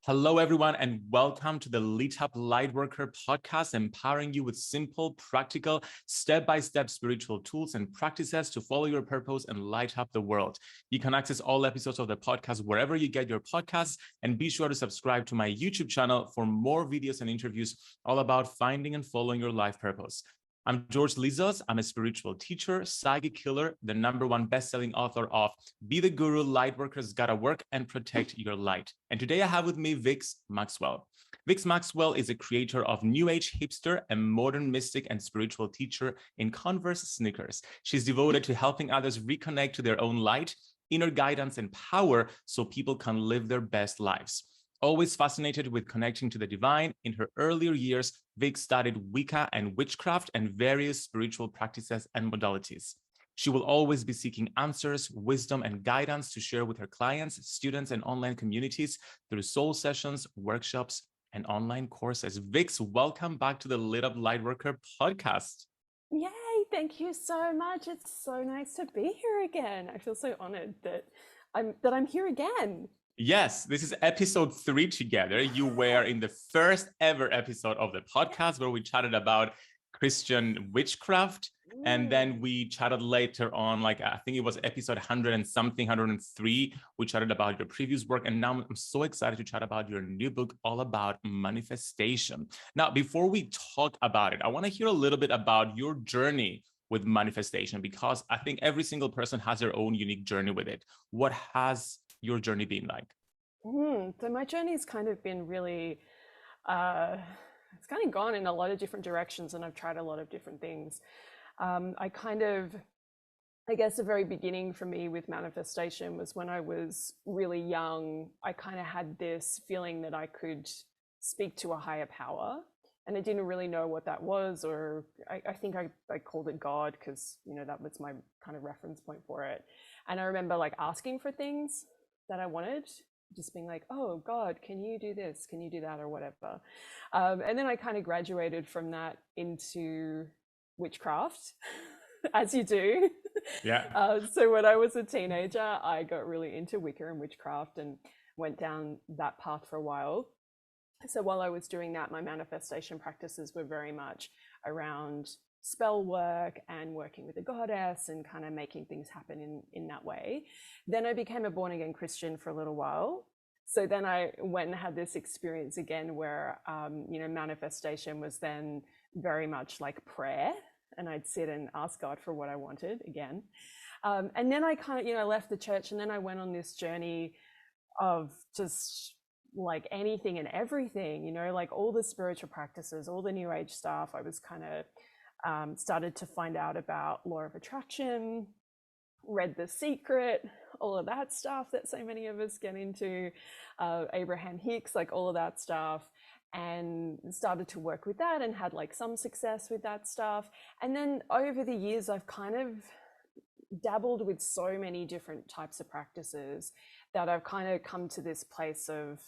Hello, everyone, and welcome to the Lit Up Lightworker Podcast, empowering you with simple, practical, step-by-step spiritual tools and practices to follow your purpose and light up the world. You can access all episodes of the podcast wherever you get your podcasts, and be sure to subscribe to my YouTube channel for more videos and interviews all about finding and following your life purpose. I'm George Lizos. I'm a spiritual teacher, psychic healer, the #1 best-selling author of Be the Guru, Lightworkers Gotta Work and Protect Your Light. And today I have with me Vix Maxwell. Vix Maxwell is a creator of New Age Hipster, a modern mystic and spiritual teacher in Converse sneakers. She's devoted to helping others reconnect to their own light, inner guidance, and power so people can live their best lives. Always fascinated with connecting to the divine, in her earlier years, Vix studied Wicca and witchcraft and various spiritual practices and modalities. She will always be seeking answers, wisdom, and guidance to share with her clients, students, and online communities through soul sessions, workshops, and online courses. Vix, welcome back to the Lit Up Lightworker Podcast. Yay, thank you so much. It's so nice to be here again. I feel so honored that I'm here again. Yes, this is episode 3 together. You were in the first ever episode of the podcast where we chatted about Christian witchcraft. And then we chatted later on, like I think it was episode 100 and something, 103. We chatted about your previous work. And now I'm so excited to chat about your new book, all about manifestation. Now, before we talk about it, I want to hear a little bit about your journey with manifestation, because I think every single person has their own unique journey with it. What has your journey been like? So my journey has kind of been really, it's kind of gone in a lot of different directions, and I've tried a lot of different things. I guess the very beginning for me with manifestation was when I was really young. I kind of had this feeling that I could speak to a higher power, and I didn't really know what that was, or I think I called it God, because, you know, that was my kind of reference point for it. And I remember like asking for things that I wanted, just being like, oh God, can you do this? Can you do that? Or whatever. And then I kind of graduated from that into witchcraft, as you do. Yeah. So when I was a teenager, I got really into Wicca and witchcraft and went down that path for a while. So while I was doing that, my manifestation practices were very much around spell work and working with the goddess and kind of making things happen in that way. Then I became a born again Christian for a little while. So then I went and had this experience again where, manifestation was then very much like prayer, and I'd sit and ask God for what I wanted again. And then I kind of, left the church, and then I went on this journey of just like anything and everything, like all the spiritual practices, all the new age stuff. I was kind of started to find out about law of attraction, read The Secret, all of that stuff that so many of us get into, Abraham Hicks, like all of that stuff, and started to work with that and had like some success with that stuff. And then over the years, I've kind of dabbled with so many different types of practices that I've kind of come to this place of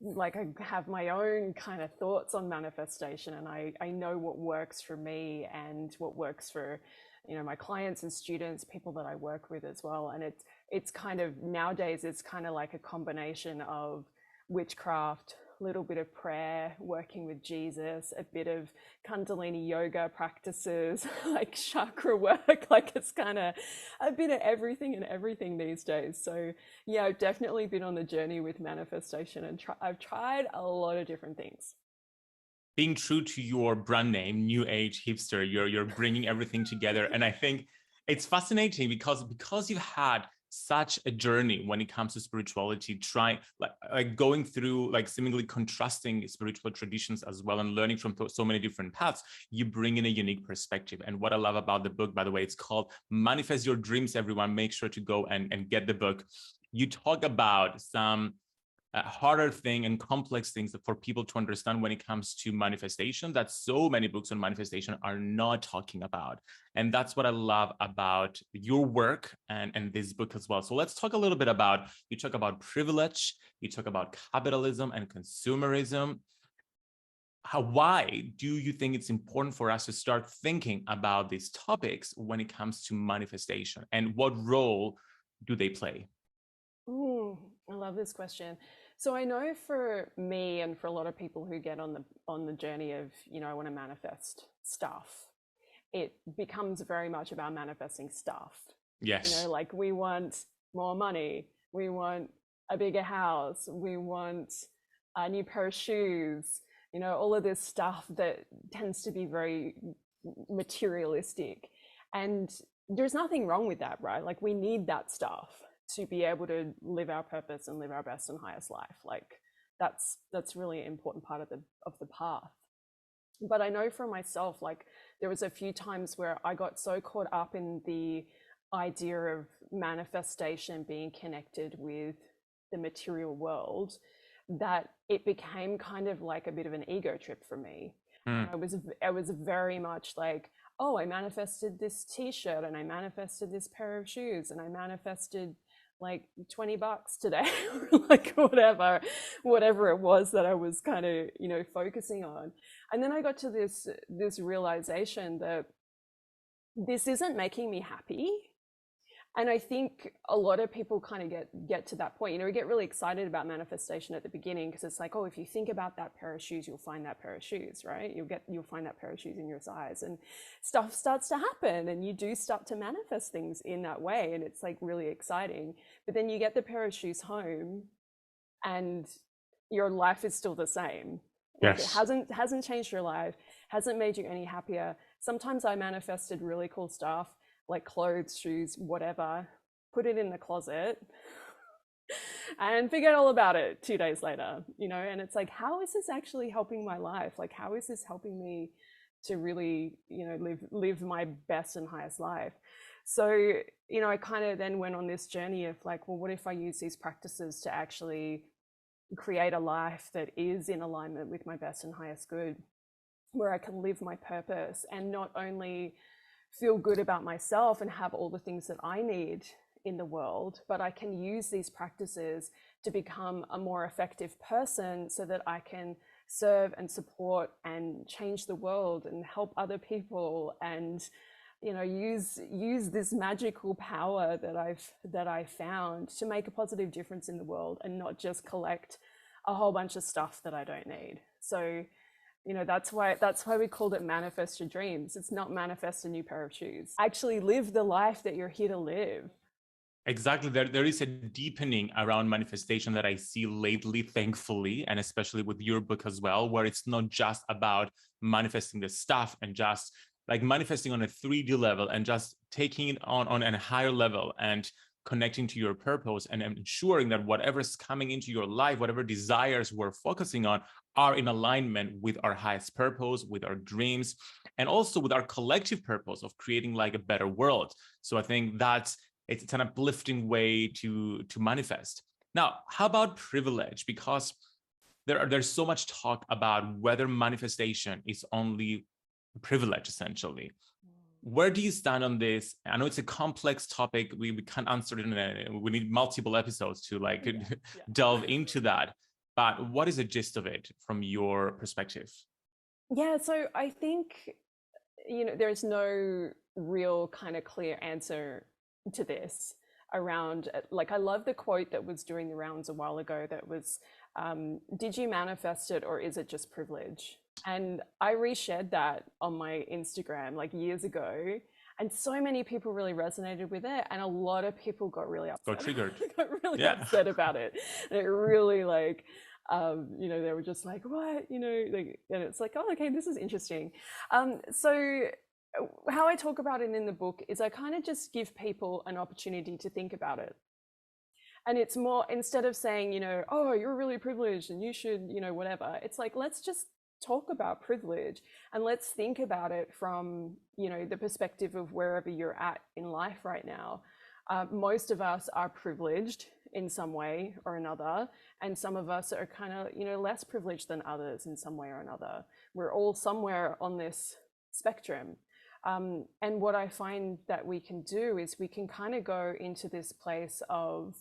like, I have my own kind of thoughts on manifestation, and I know what works for me and what works for, my clients and students, people that I work with as well. And it's kind of, nowadays, it's kind of like a combination of witchcraft, a little bit of prayer, working with Jesus, a bit of Kundalini yoga practices, like chakra work, like it's kind of a bit of everything and everything these days. So yeah, I've definitely been on the journey with manifestation, and I've tried a lot of different things. Being true to your brand name, New Age Hipster, you're bringing everything together. And I think it's fascinating because you've had such a journey when it comes to spirituality, trying like going through like seemingly contrasting spiritual traditions as well, and learning from so many different paths. You bring in a unique perspective. And what I love about the book, by the way, it's called Manifest Your Dreams. Everyone, make sure to go and get the book. You talk about some harder thing and complex things for people to understand when it comes to manifestation that so many books on manifestation are not talking about. And that's what I love about your work and this book as well. So let's talk a little bit about, you talk about privilege, you talk about capitalism and consumerism. Why do you think it's important for us to start thinking about these topics when it comes to manifestation, and what role do they play? I love this question. So I know for me and for a lot of people who get on the journey of, I want to manifest stuff, it becomes very much about manifesting stuff. Yes. Like we want more money, we want a bigger house, we want a new pair of shoes, all of this stuff that tends to be very materialistic. And there's nothing wrong with that, right? Like we need that stuff to be able to live our purpose and live our best and highest life. Like that's really an important part of the path. But I know for myself, like there was a few times where I got so caught up in the idea of manifestation being connected with the material world that it became kind of like a bit of an ego trip for me. I was very much like, oh, I manifested this t-shirt and I manifested this pair of shoes and I manifested like $20 today, like whatever it was that I was kind of, focusing on. And then I got to this realization that this isn't making me happy. And I think a lot of people kind of get to that point. We get really excited about manifestation at the beginning because it's like, oh, if you think about that pair of shoes, you'll find that pair of shoes, right? You'll find that pair of shoes in your size, and stuff starts to happen, and you do start to manifest things in that way, and it's like really exciting. But then you get the pair of shoes home, and your life is still the same. Like Yes. It hasn't changed your life, hasn't made you any happier. Sometimes I manifested really cool stuff, like clothes, shoes, whatever, put it in the closet and forget all about it 2 days later, and it's like, how is this actually helping my life? Like, how is this helping me to really, live my best and highest life? So, I kind of then went on this journey of like, well, what if I use these practices to actually create a life that is in alignment with my best and highest good, where I can live my purpose and not only feel good about myself and have all the things that I need in the world, but I can use these practices to become a more effective person so that I can serve and support and change the world and help other people and, use this magical power that I've found to make a positive difference in the world and not just collect a whole bunch of stuff that I don't need. So that's why we called it manifest your dreams. It's not manifest a new pair of shoes. Actually live the life that you're here to live. Exactly. There is a deepening around manifestation that I see lately, thankfully, and especially with your book as well, where it's not just about manifesting the stuff and just like manifesting on a 3D level and just taking it on a higher level and connecting to your purpose and ensuring that whatever's coming into your life, whatever desires we're focusing on, are in alignment with our highest purpose, with our dreams, and also with our collective purpose of creating like a better world. So I think it's an uplifting way to manifest. Now, how about privilege? Because there's so much talk about whether manifestation is only privilege, essentially. Where do you stand on this? I know it's a complex topic. We can't answer it we need multiple episodes to delve into that. But what is the gist of it from your perspective? Yeah, so I think, there's no real kind of clear answer to this around, like, I love the quote that was doing the rounds a while ago that was, did you manifest it or is it just privilege? And I reshared that on my Instagram like years ago, and so many people really resonated with it, and a lot of people got really upset. Got triggered. got really upset about it, and it really like, they were just like, what, and it's like, oh, okay, this is interesting. So how I talk about it in the book is I kind of just give people an opportunity to think about it. And it's more, instead of saying, oh, you're really privileged and you should, whatever, it's like, let's just talk about privilege and let's think about it from, the perspective of wherever you're at in life right now. Most of us are privileged in some way or another, and some of us are kind of, less privileged than others in some way or another. We're all somewhere on this spectrum. And what I find that we can do is we can kind of go into this place of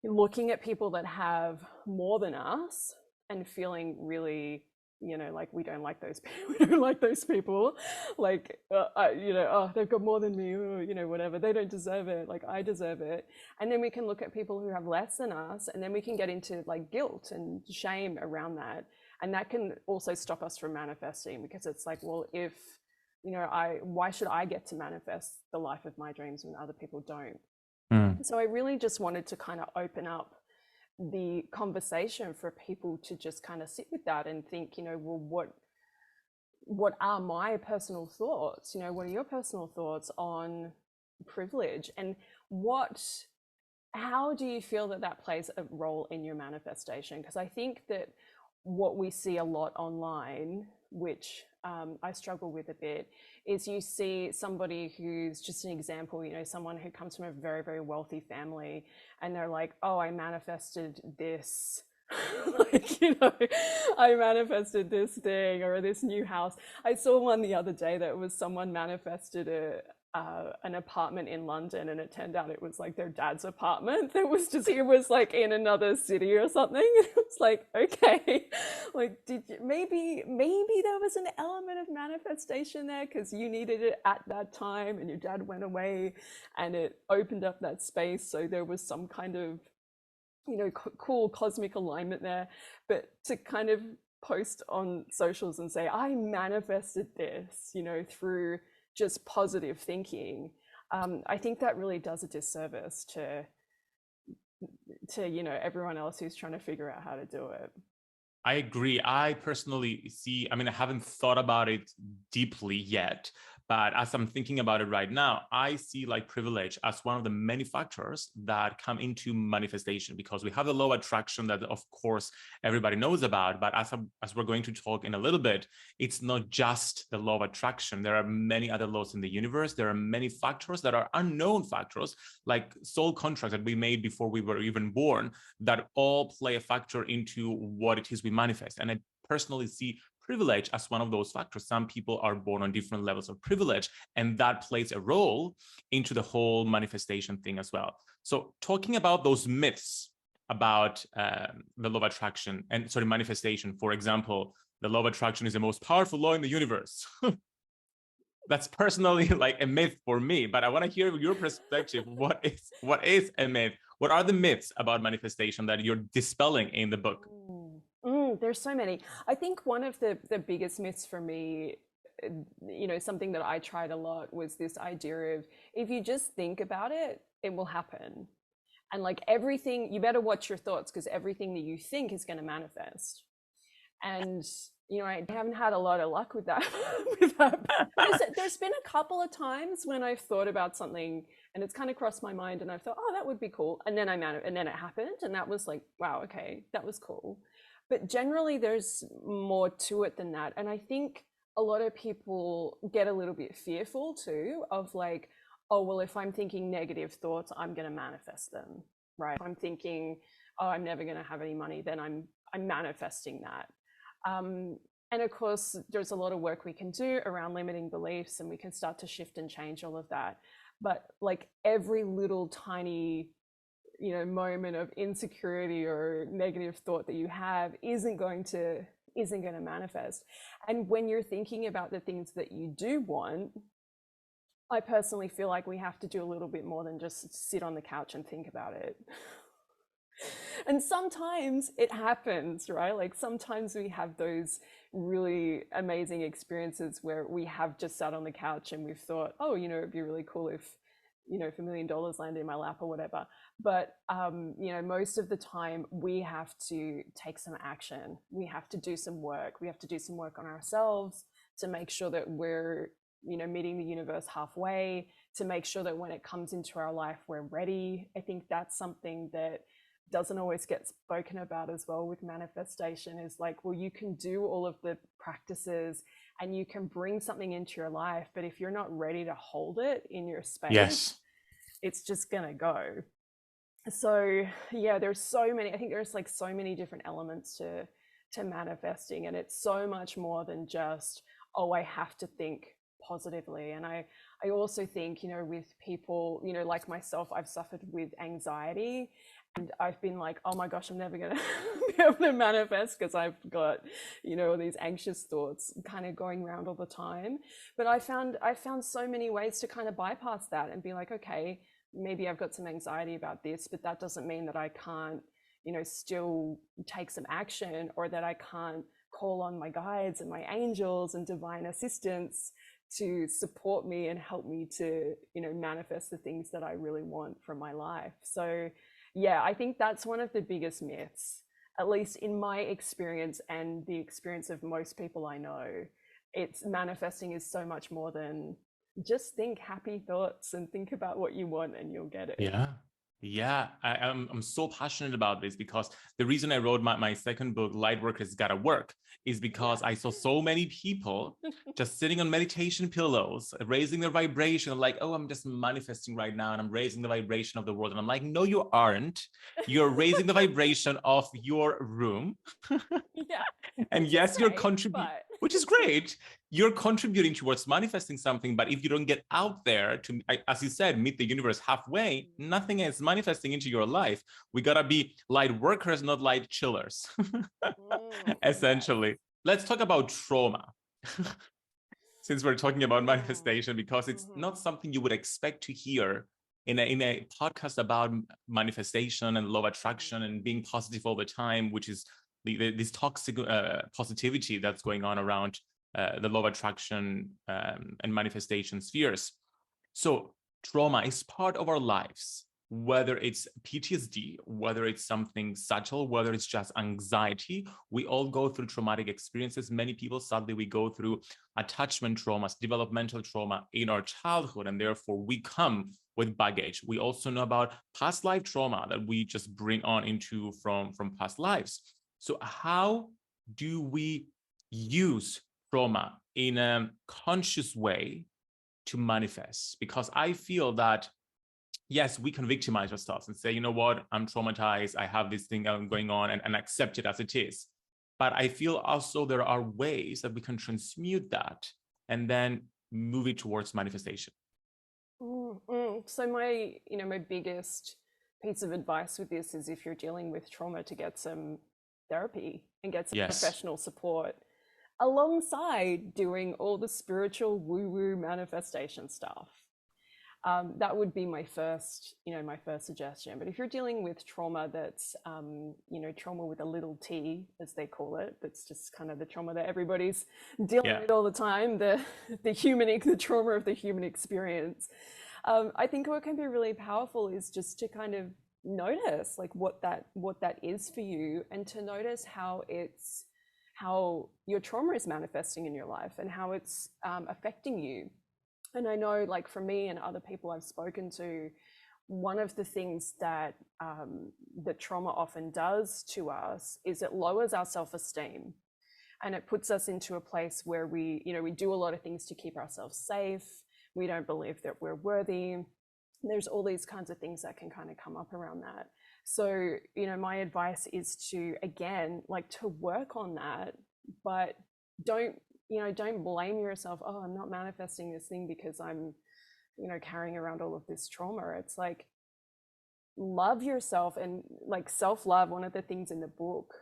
looking at people that have more than us and feeling really you know, like, we don't like those people, we don't like those people, like, you know, oh, they've got more than me, or, you know, whatever, they don't deserve it, like, I deserve it. And then we can look at people who have less than us, and then we can get into like guilt and shame around that. And that can also stop us from manifesting, because it's like, well, if, you know, why should I get to manifest the life of my dreams when other people don't? So I really just wanted to kind of open up the conversation for people to just kind of sit with that and think, you know, well, what are my personal thoughts? You know, what are your personal thoughts on privilege, and how do you feel that plays a role in your manifestation? Because I think that what we see a lot online, which I struggle with a bit, is you see somebody who's just an example, you know, someone who comes from a very, very wealthy family, and they're like, oh, I manifested this, like, you know, I manifested this thing or this new house. I saw one the other day that was someone manifested an apartment in London, and it turned out it was like their dad's apartment that was just, it was like in another city or something. It was like, okay, like, maybe there was an element of manifestation there because you needed it at that time, and your dad went away and it opened up that space, so there was some kind of, you know, cool cosmic alignment there. But to kind of post on socials and say, I manifested this, you know, through just positive thinking, I think that really does a disservice to you know, everyone else who's trying to figure out how to do it. I agree. I personally see, I mean, I haven't thought about it deeply yet, but as I'm thinking about it right now, I see like privilege as one of the many factors that come into manifestation, because we have the law of attraction that, of course, everybody knows about. But as we're going to talk in a little bit, it's not just the law of attraction. There are many other laws in the universe. There are many factors that are unknown factors, like soul contracts that we made before we were even born, that all play a factor into what it is we manifest. And I personally see privilege as one of those factors. Some people are born on different levels of privilege, and that plays a role into the whole manifestation thing as well. So talking about those myths about the law of attraction and manifestation, for example, the law of attraction is the most powerful law in the universe. That's personally like a myth for me, but I want to hear your perspective. What is a myth? What are the myths about manifestation that you're dispelling in the book? There's so many. I think one of the biggest myths for me, you know, something that I tried a lot, was this idea of, if you just think about it, it will happen. And like everything, you better watch your thoughts, because everything that you think is going to manifest. And, you know, I haven't had a lot of luck with that. There's been a couple of times when I've thought about something and it's kind of crossed my mind, and I've thought, oh, that would be cool. And then and then it happened, and that was like, wow, okay, that was cool. But generally there's more to it than that. And I think a lot of people get a little bit fearful too, of like, oh, well, if I'm thinking negative thoughts, I'm going to manifest them, right? If I'm thinking, oh, I'm never going to have any money, then I'm manifesting that. And of course, there's a lot of work we can do around limiting beliefs, and we can start to shift and change all of that. But like every little tiny, you know, moment of insecurity or negative thought that you have isn't going to manifest. And when you're thinking about the things that you do want, I personally feel like we have to do a little bit more than just sit on the couch and think about it. And sometimes it happens, right? Like sometimes we have those really amazing experiences where we have just sat on the couch and we've thought, oh, you know, it'd be really cool if, you know, if $1 million landed in my lap or whatever. But, you know, most of the time we have to take some action. We have to do some work. We have to do some work on ourselves to make sure that we're, you know, meeting the universe halfway, to make sure that when it comes into our life, we're ready. I think that's something that doesn't always get spoken about as well with manifestation, is like, well, you can do all of the practices and you can bring something into your life, but if you're not ready to hold it in your space, yes, it's just gonna go. So yeah, there's so many, I think there's like so many different elements to manifesting, and it's so much more than just, oh, I have to think positively. And I also think, you know, with people, you know, like myself, I've suffered with anxiety, And I've been like, oh my gosh, I'm never going to be able to manifest because I've got, all these anxious thoughts kind of going around all the time. But I found so many ways to kind of bypass that and be like, okay, maybe I've got some anxiety about this, but that doesn't mean that I can't, still take some action, or that I can't call on my guides and my angels and divine assistance to support me and help me to, manifest the things that I really want from my life. So yeah, I think that's one of the biggest myths, at least in my experience and the experience of most people I know. It's manifesting is so much more than just think happy thoughts and think about what you want and you'll get it. Yeah, I'm so passionate about this, because the reason I wrote my second book, Lightworkers Gotta Work, is because I saw so many people just sitting on meditation pillows, raising their vibration, like, oh, I'm just manifesting right now and I'm raising the vibration of the world. And I'm like, no, you aren't. You're raising the vibration of your room. And yes, you're contributing, which is great. You're contributing towards manifesting something, but if you don't get out there to, as you said, meet the universe halfway, nothing is manifesting into your life. We gotta be light workers, not light chillers. Essentially. Yes. Let's talk about trauma. Since we're talking about manifestation, because it's not something you would expect to hear in a podcast about manifestation and law of attraction and being positive all the time, which is this toxic positivity that's going on around the law of attraction and manifestation spheres. So trauma is part of our lives, whether it's PTSD, whether it's something subtle, whether it's just anxiety. We all go through traumatic experiences. Many people, sadly, we go through attachment traumas, developmental trauma in our childhood, and therefore we come with baggage. We also know about past life trauma that we just bring on into from past lives. So how do we use trauma in a conscious way to manifest? Because I feel that, yes, we can victimize ourselves and say, you know what, I'm traumatized, I have this thing going on, and accept it as it is. But I feel also there are ways that we can transmute that and then move it towards manifestation. So my biggest piece of advice with this is, if you're dealing with trauma, to get some therapy and get some professional support alongside doing all the spiritual woo-woo manifestation stuff. That would be my first suggestion. But if you're dealing with trauma that's, trauma with a little t, as they call it, that's just kind of the trauma that everybody's dealing with all the time, the trauma of the human experience. I think what can be really powerful is just to kind of notice like what that is for you, and to notice how your trauma is manifesting in your life and how it's affecting you. And I know, like, for me and other people I've spoken to, one of the things that trauma often does to us is it lowers our self-esteem, and it puts us into a place where we do a lot of things to keep ourselves safe. We don't believe that we're worthy. There's all these kinds of things that can kind of come up around that. So, my advice is to, again, like, to work on that, but don't blame yourself. Oh, I'm not manifesting this thing because I'm, carrying around all of this trauma. It's like, love yourself, and like self-love. One of the things in the book,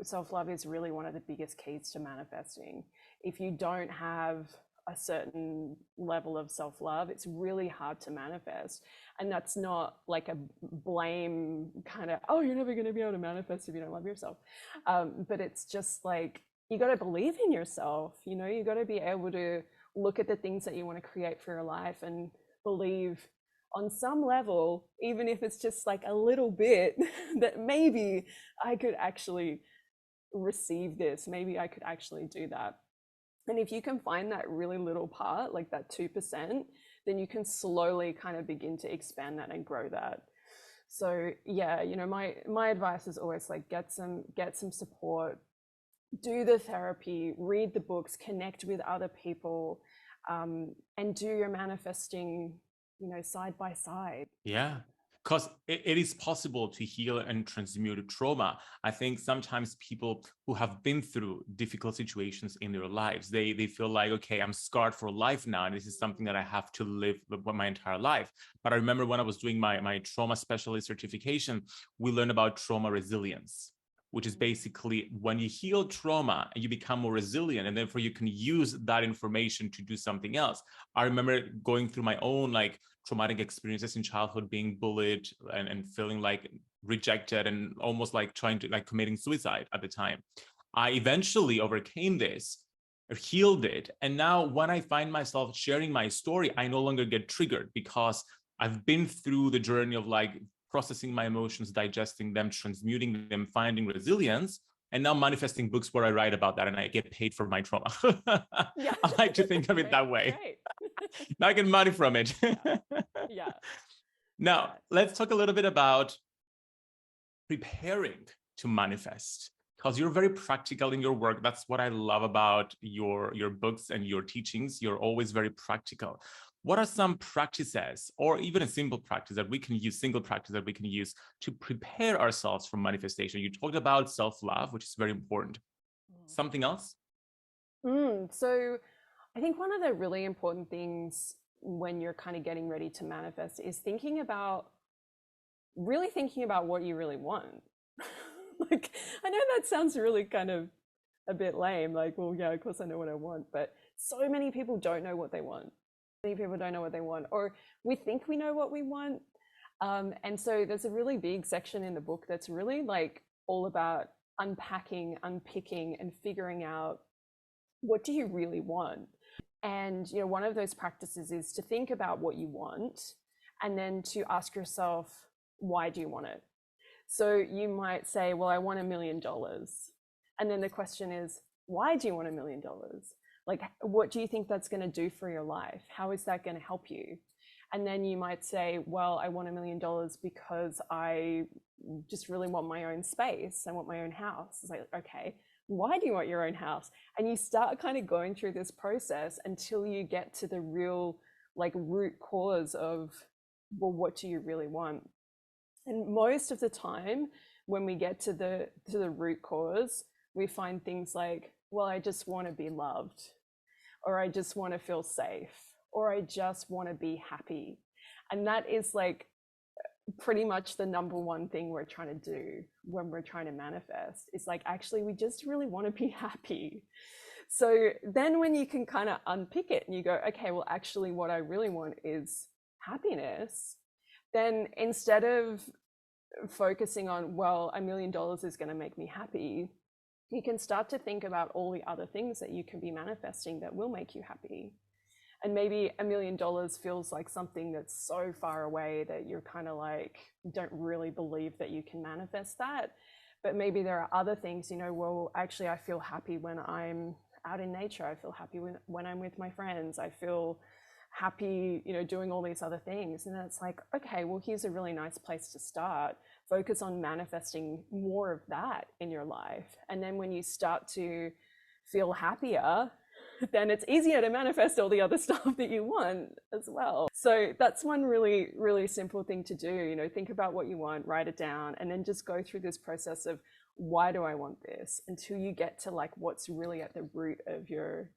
self-love is really one of the biggest keys to manifesting. If you don't have a certain level of self-love, it's really hard to manifest. And that's not like a blame kind of, oh, you're never going to be able to manifest if you don't love yourself. But it's just like, you got to believe in yourself. You got to be able to look at the things that you want to create for your life and believe on some level, even if it's just like a little bit, that maybe I could actually receive this. Maybe I could actually do that. And if you can find that really little part, like that 2%, then you can slowly kind of begin to expand that and grow that. So yeah, my advice is always like, get some support, do the therapy, read the books, connect with other people, and do your manifesting, side by side. Yeah. because it is possible to heal and transmute trauma. I think sometimes people who have been through difficult situations in their lives, they feel like, okay, I'm scarred for life now, and this is something that I have to live my entire life. But I remember when I was doing my trauma specialist certification, we learned about trauma resilience, which is basically when you heal trauma and you become more resilient, and therefore you can use that information to do something else. I remember going through my own like traumatic experiences in childhood, being bullied and feeling like rejected and almost like trying to like committing suicide at the time. I eventually overcame this, healed it. And now when I find myself sharing my story, I no longer get triggered because I've been through the journey of like processing my emotions, digesting them, transmuting them, finding resilience, and now manifesting books where I write about that and I get paid for my trauma. Yeah. I like to think of it that way. Now I get money from it. Yeah. Now, let's talk a little bit about preparing to manifest, because you're very practical in your work. That's what I love about your books and your teachings. You're always very practical. What are some practices, or even a simple practice that we can use, single practice that we can use to prepare ourselves for manifestation? You talked about self-love, which is very important. Something else? So I think one of the really important things when you're kind of getting ready to manifest is really thinking about what you really want. Like, I know that sounds really kind of a bit lame, like, well, yeah, of course I know what I want, but so many people don't know what they want. Many people don't know what they want, or we think we know what we want. And so there's a really big section in the book that's really like all about unpacking, unpicking, and figuring out, what do you really want? And, you know, one of those practices is to think about what you want and then to ask yourself, why do you want it? So you might say, well, I want $1 million. And then the question is, why do you want $1 million? Like, what do you think that's going to do for your life? How is that going to help you? And then you might say, well, I want $1 million because I just really want my own space. I want my own house. It's like, okay, why do you want your own house? And you start kind of going through this process until you get to the real like root cause of, well, what do you really want? And most of the time when we get to the root cause, we find things like, well, I just want to be loved, or I just want to feel safe, or I just want to be happy. And that is like pretty much the number one thing we're trying to do when we're trying to manifest. It's like, actually, we just really want to be happy. So then when you can kind of unpick it and you go, okay, well, actually what I really want is happiness, then instead of focusing on, well, $1 million is going to make me happy, you can start to think about all the other things that you can be manifesting that will make you happy. And maybe $1 million feels like something that's so far away that you're kind of like, don't really believe that you can manifest that. But maybe there are other things, you know, well, actually, I feel happy when I'm out in nature. I feel happy when I'm with my friends. I feel happy, you know, doing all these other things. And then it's like, okay, well, here's a really nice place to start. Focus on manifesting more of that in your life. And then when you start to feel happier, then it's easier to manifest all the other stuff that you want as well. So that's one really, really simple thing to do. You know, think about what you want, write it down, and then just go through this process of, why do I want this, until you get to like what's really at the root of your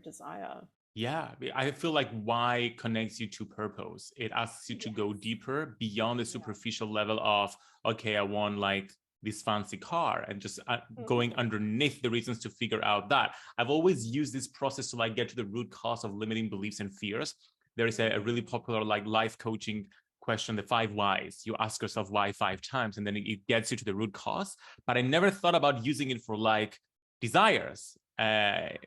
desire. Yeah, I feel like why connects you to purpose. It asks you to go deeper beyond the superficial level of, okay, I want like this fancy car, and just going underneath the reasons to figure out that. I've always used this process to like get to the root cause of limiting beliefs and fears. There is a really popular like life coaching question, the 5 whys. You ask yourself why 5 times, and then it gets you to the root cause. But I never thought about using it for like desires,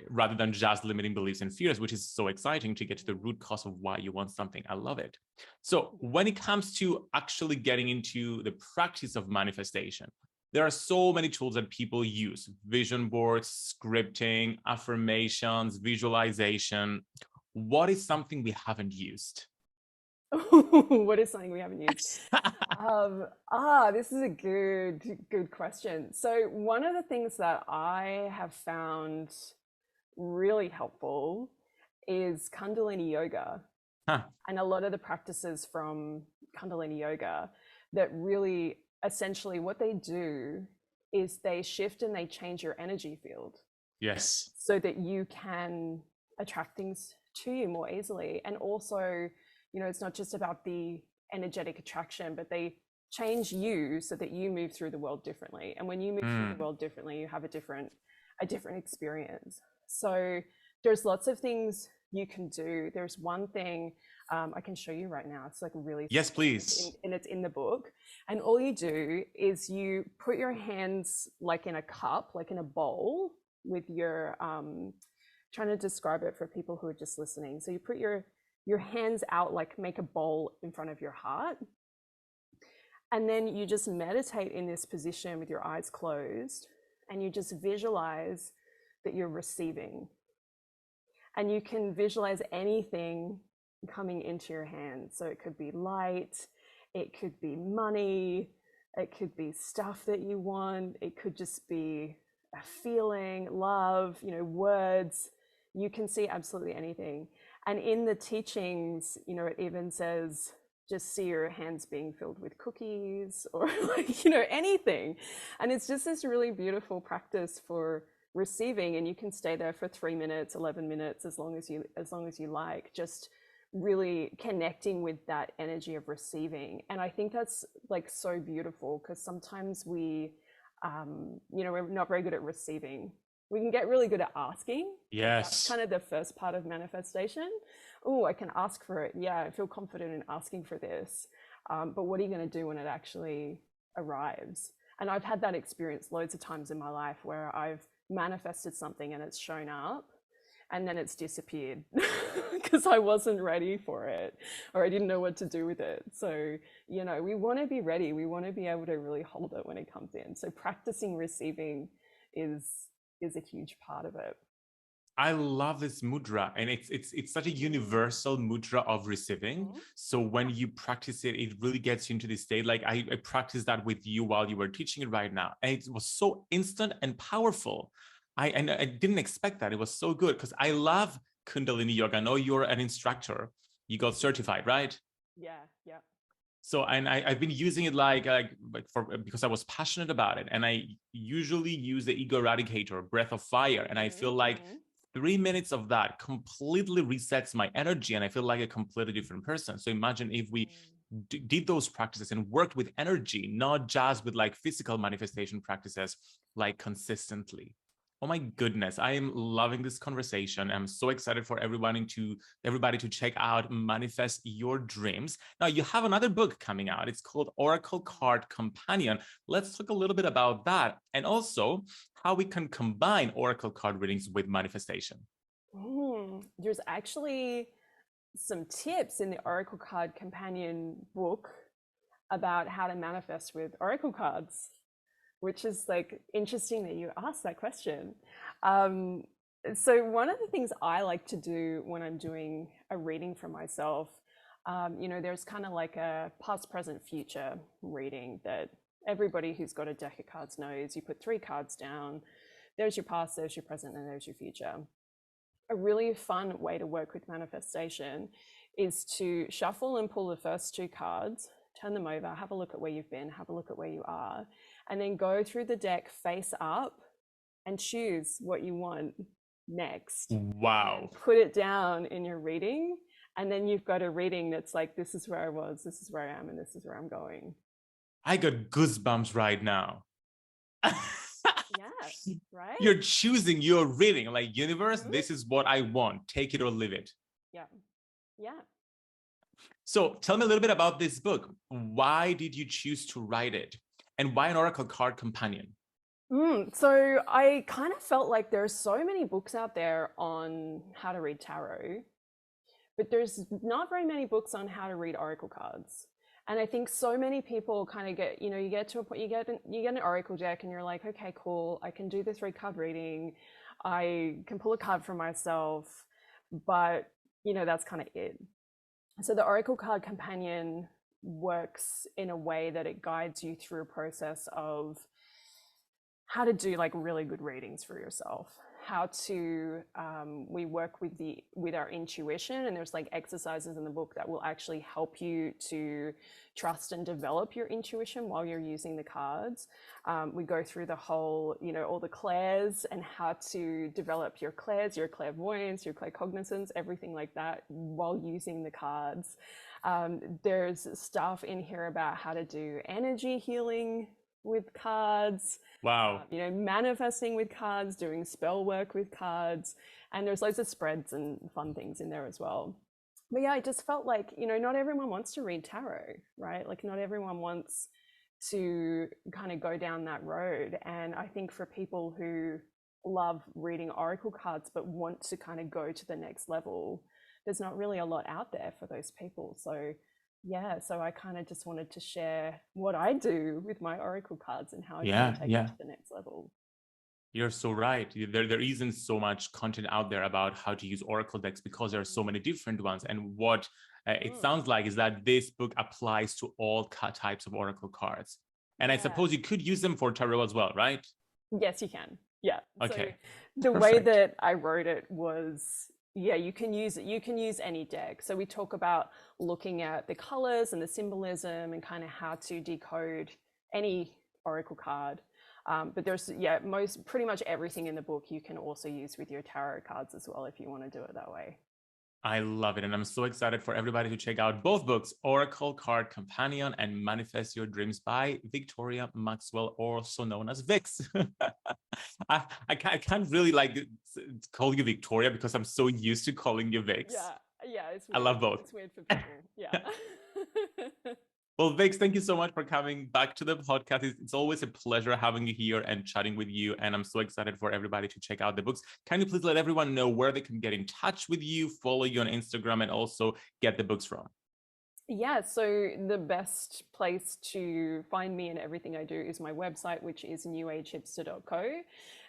rather than just limiting beliefs and fears, which is so exciting to get to the root cause of why you want something. I love it. So when it comes to actually getting into the practice of manifestation, there are so many tools that people use: vision boards, scripting, affirmations, visualization. What is something we haven't used? What is something we haven't used? This is a good question. So one of the things that I have found really helpful is Kundalini yoga. And a lot of the practices from Kundalini yoga that really essentially what they do is they shift and they change your energy field. Yes. So that you can attract things to you more easily. And also, you know, it's not just about the energetic attraction, but they change you so that you move through the world differently. And when you move through the world differently, you have a different experience. So there's lots of things you can do. There's one thing I can show you right now. It's like really yes, please. and it's in the book. And all you do is you put your hands like in a cup, like in a bowl, with your trying to describe it for people who are just listening. So you put your hands out, like make a bowl in front of your heart, and then you just meditate in this position with your eyes closed, and you just visualize that you're receiving. And you can visualize anything coming into your hands. So it could be light, it could be money, it could be stuff that you want, it could just be a feeling, love, you know, words. You can see absolutely anything. And in the teachings, you know, it even says, just see your hands being filled with cookies, or like, you know, anything. And it's just this really beautiful practice for receiving, and you can stay there for 3 minutes, 11 minutes, as long as you like, just really connecting with that energy of receiving. And I think that's like so beautiful, because sometimes we you know, we're not very good at receiving. We can get really good at asking. Yes. That's kind of the first part of manifestation. Oh, I can ask for it. Yeah, I feel confident in asking for this. But what are you going to do when it actually arrives? And I've had that experience loads of times in my life where I've manifested something and it's shown up and then it's disappeared because I wasn't ready for it, or I didn't know what to do with it. So, you know, we want to be ready. We want to be able to really hold it when it comes in. So practicing receiving is a huge part of it. I love this mudra, and it's such a universal mudra of receiving. So when you practice it, it really gets you into this state. Like I practiced that with you while you were teaching it right now, and it was so instant and powerful. I didn't expect that. It was so good, because I love Kundalini yoga. I know you're an instructor. You got certified, right? Yeah. So, and I've been using it because I was passionate about it, and I usually use the ego eradicator, breath of fire, and I feel like 3 minutes of that completely resets my energy, and I feel like a completely different person. So imagine if we did those practices and worked with energy, not just with like physical manifestation practices, like consistently. Oh my goodness, I am loving this conversation. I'm so excited for everybody to check out Manifest Your Dreams. Now, you have another book coming out. It's called Oracle Card Companion. Let's talk a little bit about that, and also how we can combine Oracle card readings with manifestation. There's actually some tips in the Oracle Card Companion book about how to manifest with Oracle cards, which is like interesting that you asked that question. So one of the things I like to do when I'm doing a reading for myself, you know, there's kind of like a past, present, future reading that everybody who's got a deck of cards knows. You put 3 cards down. There's your past, there's your present, and there's your future. A really fun way to work with manifestation is to shuffle and pull the first 2 cards, turn them over, have a look at where you've been, have a look at where you are, and then go through the deck face up and choose what you want next. Wow. Put it down in your reading, and then you've got a reading that's like, this is where I was, this is where I am, and this is where I'm going. I got goosebumps right now. Yeah, right? You're choosing your reading, like, universe, this is what I want. Take it or leave it. Yeah. So tell me a little bit about this book. Why did you choose to write it? And why an Oracle Card Companion? So I kind of felt like there's so many books out there on how to read tarot, but there's not very many books on how to read Oracle cards. And I think so many people kind of get, you know, you get to a point, you get an Oracle deck and you're like, okay, cool, I can do the 3 card reading. I can pull a card for myself, but, you know, that's kind of it. So the Oracle Card Companion works in a way that it guides you through a process of how to do like really good readings for yourself, how to we work with our intuition, and there's like exercises in the book that will actually help you to trust and develop your intuition while you're using the cards. We go through the whole, all the clairs and how to develop your clairs, your clairvoyance, your claircognizance, everything like that while using the cards. There's stuff in here about how to do energy healing with cards. Wow. Manifesting with cards, doing spell work with cards, and there's loads of spreads and fun things in there as well. But yeah, I just felt like, not everyone wants to read tarot, right? Like not everyone wants to kind of go down that road. And I think for people who love reading oracle cards but want to kind of go to the next level, there's not really a lot out there for those people. So yeah, so I kind of just wanted to share what I do with my oracle cards and how I kind of take it to the next level. You're so right. There isn't so much content out there about how to use oracle decks because there are so many different ones. And what it sounds like is that this book applies to all types of oracle cards. And I suppose you could use them for tarot as well, right? Yes, you can. Yeah. Okay. So the way that I wrote it was, you can use any deck. So we talk about looking at the colors and the symbolism and kind of how to decode any oracle card. But there's, pretty much everything in the book you can also use with your tarot cards as well if you want to do it that way. I love it. And I'm so excited for everybody to check out both books, Oracle Card Companion and Manifest Your Dreams by Victoria Maxwell, also known as Vix. I can't really call you Victoria because I'm so used to calling you Vix. Yeah, it's weird. I love both. It's weird for people. Yeah. Well, Vix, thank you so much for coming back to the podcast. It's always a pleasure having you here and chatting with you. And I'm so excited for everybody to check out the books. Can you please let everyone know where they can get in touch with you, follow you on Instagram, and also get the books from? Yeah, so the best place to find me and everything I do is my website, which is newagehipster.co.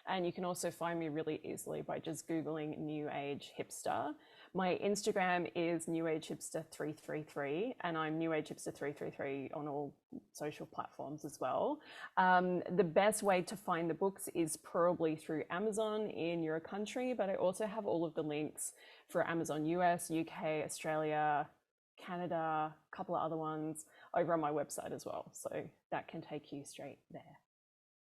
And you can also find me really easily by just Googling New Age Hipster. My Instagram is newagehipster333, and I'm newagehipster333 on all social platforms as well. The best way to find the books is probably through Amazon in your country, but I also have all of the links for Amazon US, UK, Australia, Canada, a couple of other ones over on my website as well. So that can take you straight there.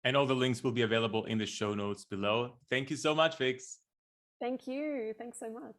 And all the links will be available in the show notes below. Thank you so much, Vix. Thank you. Thanks so much.